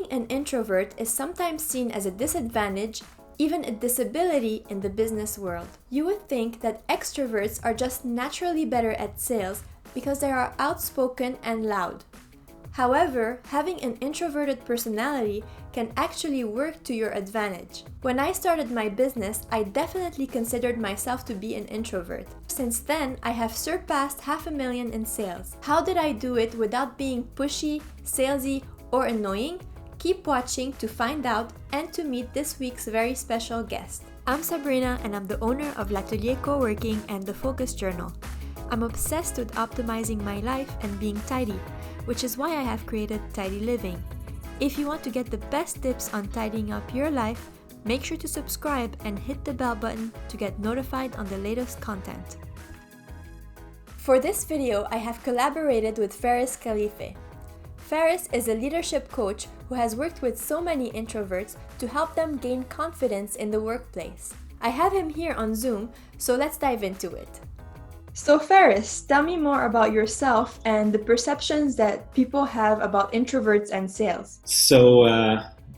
Being an introvert is sometimes seen as a disadvantage, even a disability in the business world. You would think that extroverts are just naturally better at sales because they are outspoken and loud. However, having an introverted personality can actually work to your advantage. When I started my business, I definitely considered myself to be an introvert. Since then, I have surpassed $500,000 in sales. How did I do it without being pushy, salesy, or annoying? Keep watching to find out and to meet this week's very special guest. I'm Sabrina and I'm the owner of L'Atelier Co-working and the Focus Journal. I'm obsessed with optimizing my life and being tidy, which is why I have created Tidy Living. If you want to get the best tips on tidying up your life, make sure to subscribe and hit the bell button to get notified on the latest content. For this video, I have collaborated with Faris Khalifeh. Faris is a leadership coach who has worked with so many introverts to help them gain confidence in the workplace. I have him here on Zoom, so let's dive into it. So Faris, tell me more about yourself and the perceptions that people have about introverts and sales. So,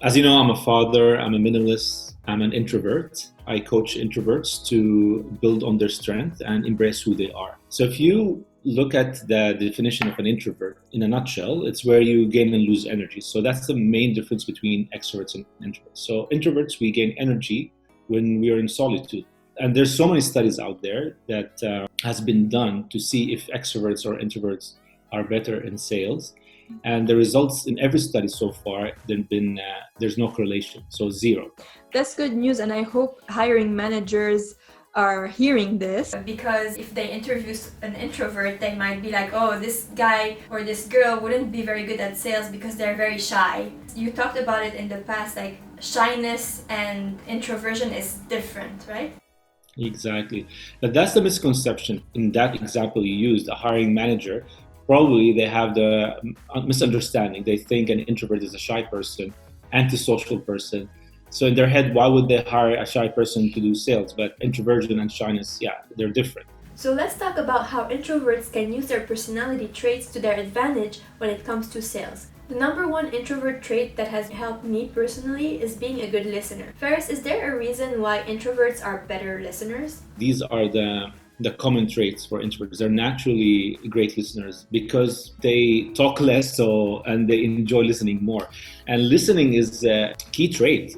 as you know, I'm a father, I'm a minimalist, I'm an introvert. I coach introverts to build on their strength and embrace who they are. So if you look at the definition of an introvert in a nutshell, it's where you gain and lose energy. So that's the main difference between extroverts and introverts. So introverts, we gain energy when we are in solitude. And there's so many studies out there that has been done to see if extroverts or introverts are better in sales. And the results in every study so far, there's no correlation, so zero. That's good news, and I hope hiring managers are hearing this. Because if they interview an introvert, they might be like, oh, this guy or this girl wouldn't be very good at sales because they're very shy. You talked about it in the past, like shyness and introversion is different, right? Exactly. But that's the misconception. In that example you used, a hiring manager, probably they have the misunderstanding. They think an introvert is a shy person, antisocial person. So in their head, why would they hire a shy person to do sales? But introversion and shyness, yeah, they're different. So let's talk about how introverts can use their personality traits to their advantage when it comes to sales. The number one introvert trait that has helped me personally is being a good listener. Faris, is there a reason why introverts are better listeners? These are the common traits for introverts. They're naturally great listeners because they talk less and they enjoy listening more. And listening is a key trait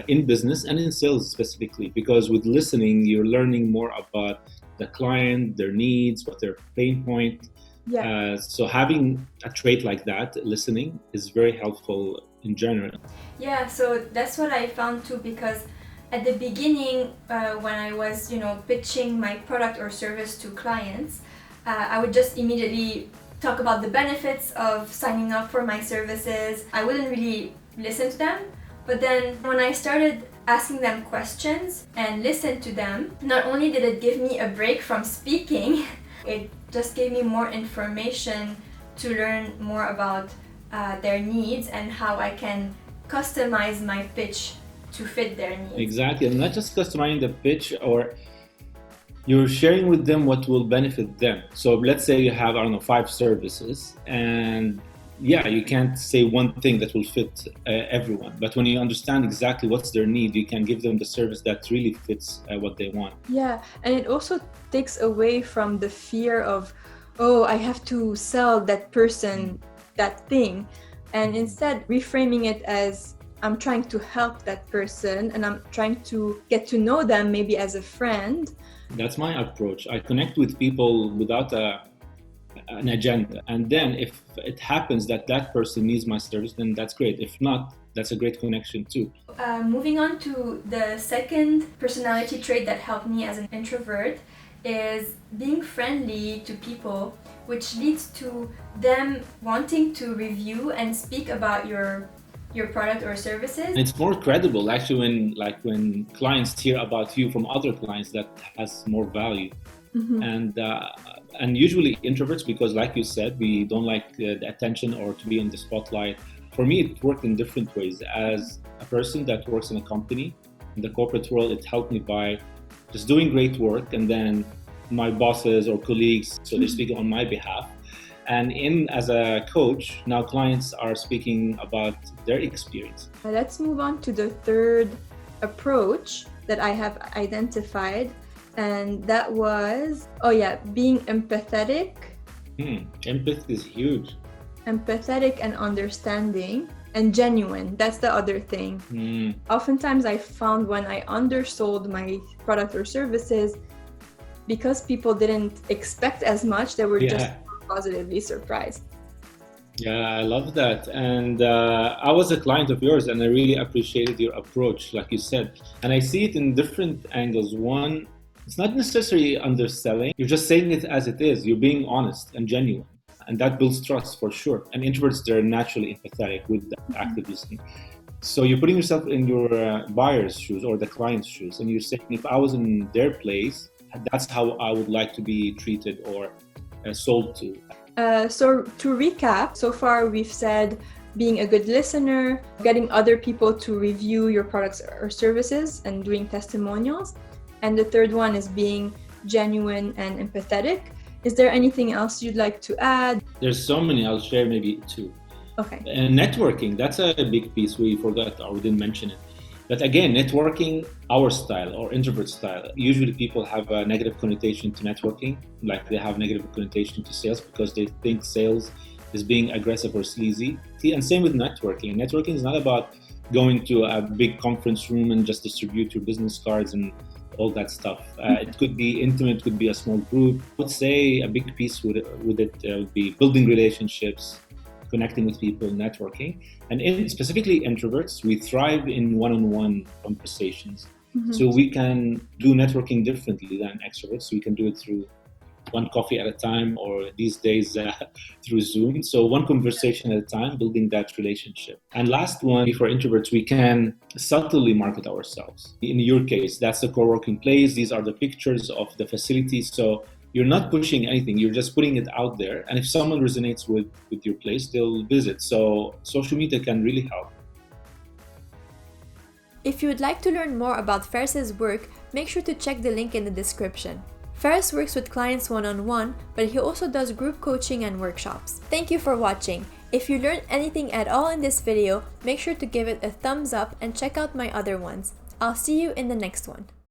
in business and in sales specifically, because with listening, you're learning more about the client, their needs, what their pain point. Yeah. So having a trait like that, listening, is very helpful in general. Yeah, so that's what I found too, because at the beginning, when I was, pitching my product or service to clients, I would just immediately talk about the benefits of signing up for my services. I wouldn't really listen to them. But then when I started asking them questions and listened to them, not only did it give me a break from speaking, it just gave me more information to learn more about their needs and how I can customize my pitch to fit their needs. Exactly, and not just customizing the pitch, or you're sharing with them what will benefit them. So let's say you have, 5 services, and you can't say one thing that will fit everyone. But when you understand exactly what's their need, you can give them the service that really fits what they want. Yeah, and it also takes away from the fear of, oh, I have to sell that person that thing. And instead reframing it as, I'm trying to help that person and I'm trying to get to know them maybe as a friend. That's my approach. I connect with people without an agenda. And then if it happens that person needs my service, then that's great. If not, that's a great connection too. Moving on to the second personality trait that helped me as an introvert is being friendly to people, which leads to them wanting to review and speak about your product or services. It's more credible actually when clients hear about you from other clients, that has more value. Mm-hmm. And usually introverts, because like you said, we don't like the attention or to be in the spotlight. For me, it worked in different ways. As a person that works in a company, in the corporate world, it helped me by just doing great work, and then my bosses or colleagues, so they're speaking on my behalf, And as a coach, now clients are speaking about their experience. Let's move on to the third approach that I have identified, and that was, being empathetic. Empathy is huge. Empathetic and understanding, and genuine. That's the other thing. Oftentimes I found when I undersold my product or services, because people didn't expect as much, they were just positively surprised. Yeah, I love that. And I was a client of yours and I really appreciated your approach, like you said. And I see it in different angles. One, it's not necessarily underselling. You're just saying it as it is. You're being honest and genuine. And that builds trust for sure. And introverts, they're naturally empathetic with the active listening. So you're putting yourself in your buyer's shoes or the client's shoes. And you're saying, if I was in their place, that's how I would like to be treated or sold to. So to recap, so far we've said being a good listener, getting other people to review your products or services, and doing testimonials. And the third one is being genuine and empathetic. Is there anything else you'd like to add? There's so many. I'll share maybe two. Okay. And networking, that's a big piece we forgot or we didn't mention it. But again, networking, our style or introvert style, usually people have a negative connotation to networking, like they have negative connotation to sales because they think sales is being aggressive or sleazy. And same with networking. Networking is not about going to a big conference room and just distribute your business cards and all that stuff. It could be intimate, could be a small group. I would say a big piece with it would be building relationships, connecting with people, networking. And specifically introverts, we thrive in one-on-one conversations. So we can do networking differently than extroverts. We can do it through one coffee at a time, or these days through Zoom. So one conversation at a time, building that relationship. And last one, for introverts, we can subtly market ourselves. In your case, that's the co-working place. These are the pictures of the facilities. So you're not pushing anything, you're just putting it out there. And if someone resonates with your place, they'll visit. So social media can really help. If you would like to learn more about Faris's work, make sure to check the link in the description. Faris works with clients one-on-one, but he also does group coaching and workshops. Thank you for watching. If you learned anything at all in this video, make sure to give it a thumbs up and check out my other ones. I'll see you in the next one.